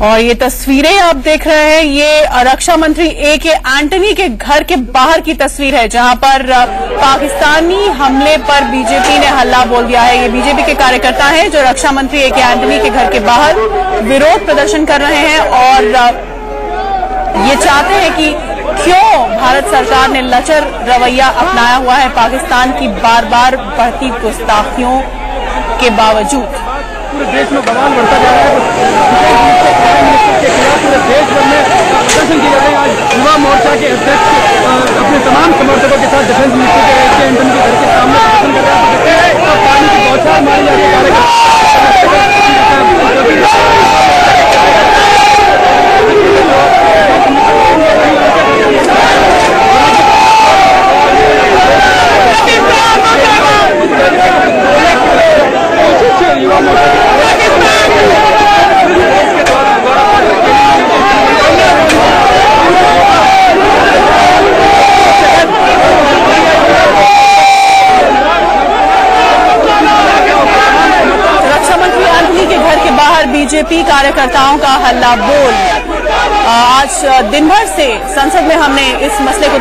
और ये तस्वीरें आप देख रहे हैं, ये रक्षा मंत्री ए.के. एंटनी के घर के बाहर की तस्वीर है, जहां पर पाकिस्तानी हमले पर बीजेपी ने हल्ला बोल दिया है। ये बीजेपी के कार्यकर्ता हैं जो रक्षा मंत्री ए.के. एंटनी के घर के बाहर विरोध प्रदर्शन कर रहे हैं और ये चाहते हैं कि क्यों भारत सरकार ने लचर रवैया अपनाया हुआ है पाकिस्तान की बार बार बढ़ती गुस्ताखियों के बावजूद। पूरे देश में बवाल बढ़ता जा रहा है। के खिलाफ पूरे देश भर में प्रदर्शन किए जा रहे हैं। आज युवा मोर्चा के अध्यक्ष अपने तमाम समर्थकों के साथ डिफेंस मिनिस्टर के ए.के. एंटनी के घर के सामने प्रदर्शन कर रहे हैं और पानी की बौछार मारी जा रही है। बीजेपी कार्यकर्ताओं का हल्ला बोल। आज दिन भर से संसद में हमने इस मसले को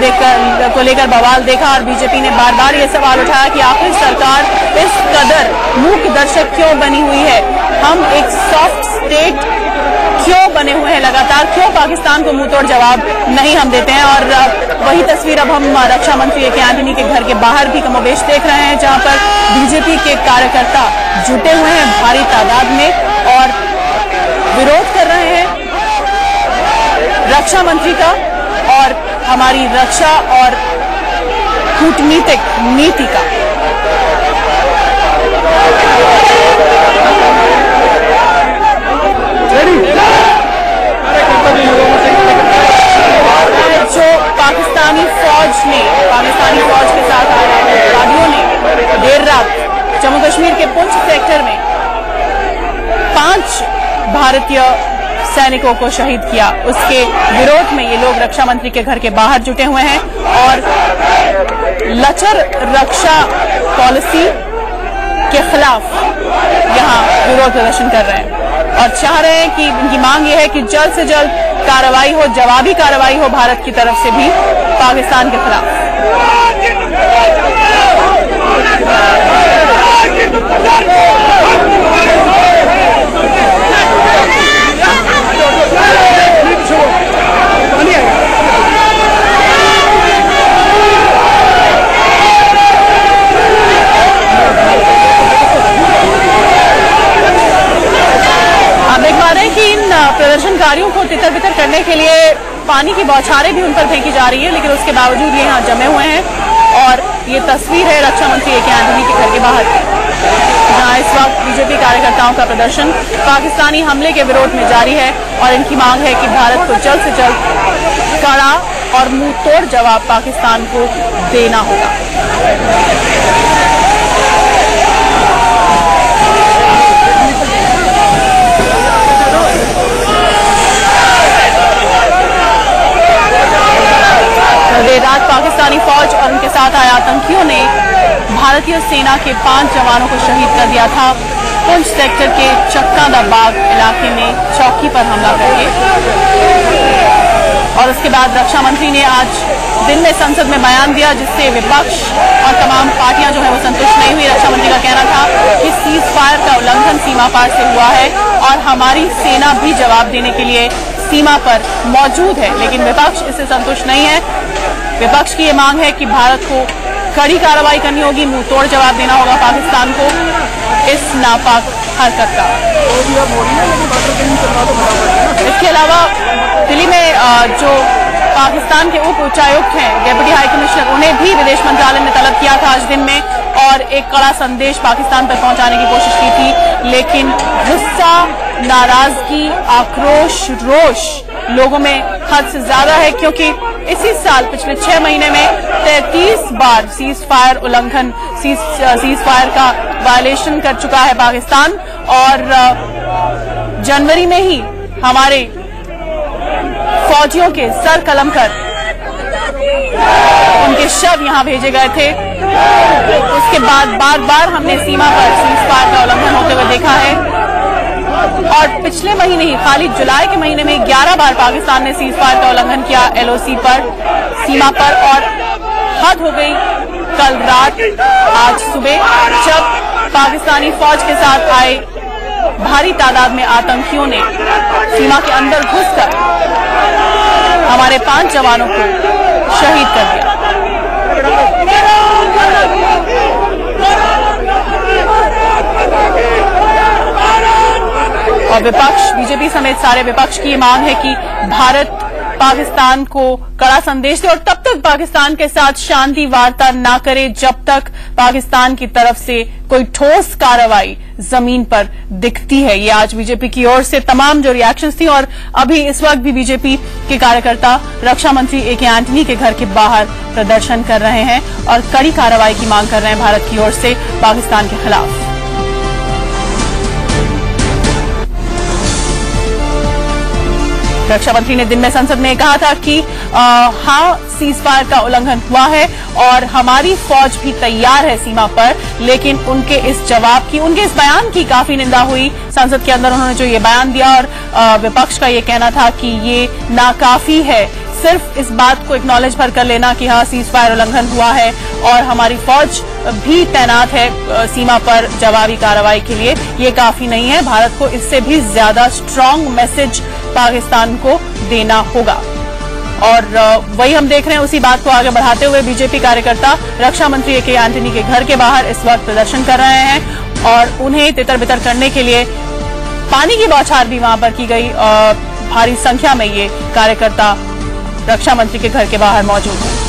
लेकर बवाल देखा और बीजेपी ने बार बार ये सवाल उठाया कि आखिर सरकार इस कदर मूक दर्शक क्यों बनी हुई है। हम एक सॉफ्ट स्टेट क्यों बने हुए हैं, लगातार क्यों पाकिस्तान को मुंहतोड़ जवाब नहीं हम देते हैं। और वही तस्वीर अब हम रक्षा मंत्री ए.के. एंटनी के घर के बाहर भी कमोबेश देख रहे हैं, जहां पर बीजेपी के कार्यकर्ता जुटे हुए हैं भारी तादाद में और विरोध कर रहे हैं रक्षा मंत्री का और हमारी रक्षा और कूटनीतिक नीति का। जो पाकिस्तानी फौज के साथ आए अपराधियों ने देर रात जम्मू कश्मीर के पुंछ सेक्टर में 5 भारतीय सैनिकों को शहीद किया, उसके विरोध में ये लोग रक्षा मंत्री के घर के बाहर जुटे हुए हैं और लचर रक्षा पॉलिसी के खिलाफ यहां विरोध प्रदर्शन कर रहे हैं और चाह रहे हैं कि उनकी मांग ये है कि जल्द से जल्द कार्रवाई हो, जवाबी कार्रवाई हो भारत की तरफ से भी पाकिस्तान के खिलाफ। प्रदर्शनकारियों को तितर बितर करने के लिए पानी की बौछारें भी उन पर फेंकी जा रही है, लेकिन उसके बावजूद ये यहाँ जमे हुए हैं। और ये तस्वीर है रक्षा मंत्री ए.के. एंटनी के घर के बाहर, जहाँ इस वक्त बीजेपी कार्यकर्ताओं का प्रदर्शन पाकिस्तानी हमले के विरोध में जारी है और इनकी मांग है कि भारत को जल्द से जल्द कड़ा और मुंहतोड़ जवाब पाकिस्तान को देना होगा। देर रात पाकिस्तानी फौज और उनके साथ आए आतंकियों ने भारतीय सेना के 5 जवानों को शहीद कर दिया था। पुंछ सेक्टर के चक्का बाग इलाके में चौकी पर हमला करके और उसके बाद रक्षा मंत्री ने आज दिन में संसद में बयान दिया, जिससे विपक्ष और तमाम पार्टियां जो है वो संतुष्ट नहीं हुई। रक्षा मंत्री का कहना था कि सीज फायर का उल्लंघन सीमा पार से हुआ है और हमारी सेना भी जवाब देने के लिए सीमा पर मौजूद है, लेकिन विपक्ष इससे संतुष्ट नहीं है। विपक्ष की ये मांग है कि भारत को कड़ी कार्रवाई करनी होगी, मुंहतोड़ जवाब देना होगा पाकिस्तान को इस नापाक हरकत का। इसके अलावा दिल्ली में जो पाकिस्तान के उप उच्चायुक्त हैं, डेप्यूटी हाई कमिश्नर, उन्हें भी विदेश मंत्रालय ने तलब किया था आज दिन में और एक कड़ा संदेश पाकिस्तान तक पहुंचाने की कोशिश की थी, लेकिन गुस्सा, नाराजगी, आक्रोश, रोष लोगों में हद से ज्यादा है, क्योंकि इसी साल पिछले 6 महीने में 33 बार सीज फायर उल्लंघन, सीज फायर का वायलेशन कर चुका है पाकिस्तान। और जनवरी में ही हमारे फौजियों के सर कलम कर उनके शव यहां भेजे गए थे। उसके बाद बार बार हमने सीमा पर सीज फायर का उल्लंघन होते हुए देखा है। और पिछले महीने ही खाली जुलाई के महीने में 11 बार पाकिस्तान ने सीज फायर का उल्लंघन किया LOC पर, सीमा पर। और हद हो गई कल रात आज सुबह, जब पाकिस्तानी फौज के साथ आए भारी तादाद में आतंकियों ने सीमा के अंदर घुसकर हमारे 5 जवानों को शहीद कर दिया। और विपक्ष, बीजेपी समेत सारे विपक्ष की मांग है कि भारत पाकिस्तान को कड़ा संदेश दे और तब तक पाकिस्तान के साथ शांति वार्ता न करे जब तक पाकिस्तान की तरफ से कोई ठोस कार्रवाई जमीन पर दिखती है। ये आज बीजेपी की ओर से तमाम जो रिएक्शंस थी, और अभी इस वक्त भी बीजेपी के कार्यकर्ता रक्षा मंत्री AK एंटनी के घर के बाहर प्रदर्शन कर रहे हैं और कड़ी कार्रवाई की मांग कर रहे हैं भारत की ओर से पाकिस्तान के खिलाफ। रक्षा मंत्री ने दिन में संसद में कहा था कि हाँ, सीज फायर का उल्लंघन हुआ है और हमारी फौज भी तैयार है सीमा पर, लेकिन उनके इस जवाब की, उनके इस बयान की काफी निंदा हुई संसद के अंदर। उन्होंने जो ये बयान दिया और विपक्ष का ये कहना था कि ये नाकाफी है, सिर्फ इस बात को एक्नॉलेज भर कर लेना कि हाँ, सीज फायर उल्लंघन हुआ है और हमारी फौज भी तैनात है सीमा पर जवाबी कार्रवाई के लिए, ये काफी नहीं है। भारत को इससे भी ज्यादा स्ट्रांग मैसेज पाकिस्तान को देना होगा। और वही हम देख रहे हैं, उसी बात को आगे बढ़ाते हुए बीजेपी कार्यकर्ता रक्षा मंत्री AK एंटनी के घर के बाहर इस वक्त प्रदर्शन कर रहे हैं और उन्हें तितर बितर करने के लिए पानी की बौछार भी वहां पर की गई। भारी संख्या में ये कार्यकर्ता रक्षा मंत्री के घर के बाहर मौजूद हैं।